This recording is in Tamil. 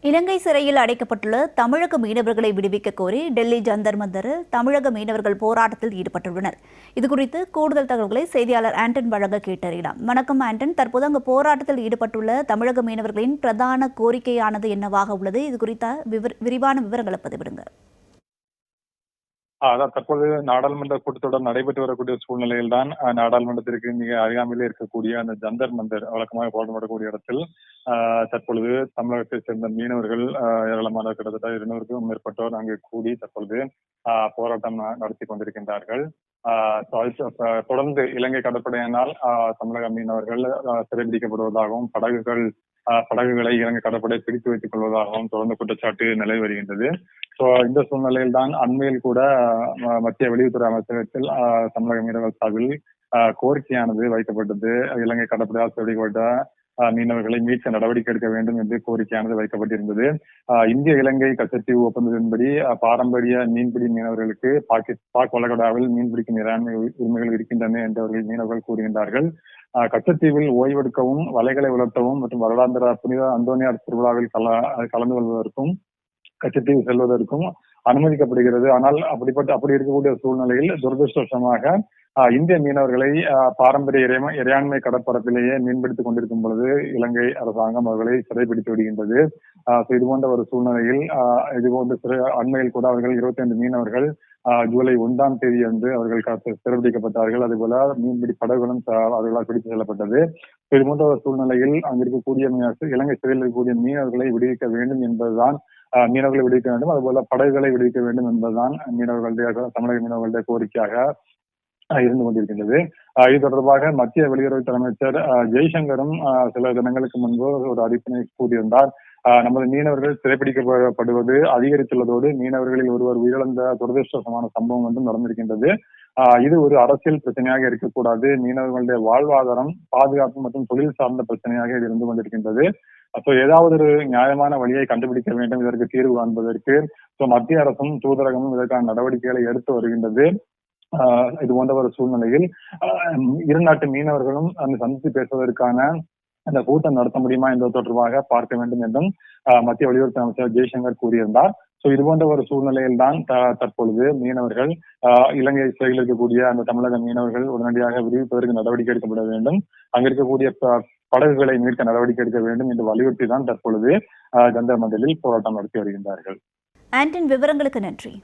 இலங்கை சிறையில் அடைக்கப்பட்டுள்ள தமிழக மீனவர்களை விடுவிக்க கோரி டெல்லி ஜந்தர் மந்தரில் தமிழக மீனவர்கள் போராட்டத்தில் ஈடுபட்டுள்ளனர். இதுகுறித்து கூடுதல் தகவல்களை செய்தியாளர் ஆண்டன் வழங்க கேட்டறியலாம். வணக்கம் ஆண்டன், தற்போது அங்கு போராட்டத்தில் ஈடுபட்டுள்ள தமிழக மீனவர்களின் பிரதான கோரிக்கையானது என்னவாக உள்ளது? இது குறித்த விரிவான விவரங்களை பதிவிடுங்க. அதான் தற்போது நாடாளுமன்ற கூட்டத்தொடர் நடைபெற்று வரக்கூடிய சூழ்நிலையில் தான் நாடாளுமன்றத்திற்கு மிக அருகாமையிலே இருக்கக்கூடிய அந்த ஜந்தர் மந்தர் வழக்கமாக போடப்படக்கூடிய இடத்தில் தற்பொழுது தமிழகத்தை சேர்ந்த மீனவர்கள் ஏராளமான கிட்டத்தட்ட 200க்கும் மேற்பட்டோர் அங்கே கூடி தற்பொழுது போராட்டம் நடத்தி கொண்டிருக்கின்றார்கள். தொடர்ந்து இலங்கை கடற்படையினால் தமிழக மீனவர்கள் சிறைபிடிக்கப்படுவதாகவும் படகுகளை இலங்கை கடற்படை பிடித்து வைத்துக் கொள்வதாகவும் தொடர்ந்து குற்றச்சாட்டு நிலவி வருகின்றது. இந்த சூழ்நிலையில் தான் அண்மையில் கூட மத்திய வெளியுறவுத்துறை அமைச்சகத்தில் தமிழக மீனவர்கள் சார்பில் கோரிக்கையானது வைக்கப்பட்டது. இலங்கை கடற்படையால் சிறைபிடிக்கப்பட்ட மீனவர்களை மீட்க நடவடிக்கை எடுக்க வேண்டும் என்று கோரிக்கையானது வைக்கப்பட்டிருந்தது. இந்திய இலங்கை கச்சத்தீவு ஒப்பந்தத்தின்படி பாரம்பரிய மீன்பிடி மீனவர்களுக்கு பாக் வளைகுடாவில் மீன்பிடிக்கும் இறையாண்மை உரிமைகள் இருக்கின்றன என்று அவர்கள் மீனவர்கள் கூறுகின்றார்கள். கச்சத்தீவில் ஓய்வெடுக்கவும் வலைகளை உலர்த்தவும் மற்றும் வருடாந்திர புனித அந்தோனியார் திருவிழாவில் கலந்து கொள்வதற்கும் கச்சத்தீவு செல்வதற்கும் அனுமதிக்கப்படுகிறது. ஆனால் அப்படி இருக்கக்கூடிய சூழ்நிலையில் துரதிருஷ்டவசமாக இந்திய மீனவர்களை பாரம்பரிய இறையாண்மை கடற்பரப்பிலேயே மீன்பிடித்துக் கொண்டிருக்கும் பொழுது இலங்கை அரசாங்கம் அவர்களை சிறைப்பிடித்து விடுகின்றது. இது போன்ற ஒரு சூழ்நிலையில் அண்மையில் கூட அவர்கள் 25 மீனவர்கள் ஜூலை 1ஆம் தேதி அன்று அவர்கள் சிறைப்பிடிக்கப்பட்டார்கள். அதுபோல மீன்பிடி படகுகளும் அவர்களால் பிடித்து செல்லப்பட்டது. இது போன்ற ஒரு சூழ்நிலையில் அங்கு இருக்கக்கூடிய இலங்கை சிறையில் இருக்கக்கூடிய மீனவர்களை விடுவிக்க வேண்டும் என்பதுதான் மீனவர்களை விடுவிக்க வேண்டும், அதுபோல படகுகளை விடுவிக்க வேண்டும் என்பதுதான் தமிழக மீனவர்களுடைய கோரிக்கையாக இருந்து கொண்டிருக்கின்றது. இது தொடர்பாக மத்திய வெளியுறவுத்துறை அமைச்சர் ஜெய்சங்கரும் சில தினங்களுக்கு முன்பு ஒரு அறிவிப்பினை கூறியிருந்தார். நமது மீனவர்கள் சிறைப்பிடிக்கப்படுவது அதிகரித்துள்ளதோடு மீனவர்களில் ஒருவர் உயிரிழந்த துரதிருஷ்டவசமான சம்பவம் வந்து நடந்திருக்கின்றது. இது ஒரு அரசியல் பிரச்சனையாக இருக்கக்கூடாது. மீனவர்களுடைய வாழ்வாதாரம், பாதுகாப்பு மற்றும் தொழில் சார்ந்த பிரச்சனையாக இது இருந்து கொண்டிருக்கின்றது. ஏதாவது ஒரு நியாயமான வழியை கண்டுபிடிக்க வேண்டும் இதற்கு தீர்வு காண்பதற்கு. மத்திய அரசும் தூதரகமும் இதற்கான நடவடிக்கைகளை எடுத்து வருகின்றது. இது போன்ற ஒரு சூழ்நிலையில் இரு நாட்டு மீனவர்களும் சந்தித்து பேசுவதற்கான அந்த கூட்டம் நடத்த முடியுமா என்பது தொடர்பாக பார்க்க வேண்டும் என்றும் மத்திய வெளியுறவுத்துறை அமைச்சர் ஜெய்சங்கர் கூறியிருந்தார். இது போன்ற ஒரு சூழ்நிலையில் தான் தற்பொழுது மீனவர்கள் இலங்கை சிறையில் இருக்கக்கூடிய அந்த தமிழக மீனவர்கள் உடனடியாக விடுவிப்பதற்கு நடவடிக்கை எடுக்கப்பட வேண்டும், அங்க இருக்கக்கூடிய படகுகளை மீட்க நடவடிக்கை எடுக்க வேண்டும் என்று வலியுறுத்தி தான் தற்பொழுது ஜந்தர் மந்தரில் போராட்டம் நடத்தி வருகின்றார்கள். ஆண்டன், விவரங்களுக்கு நன்றி.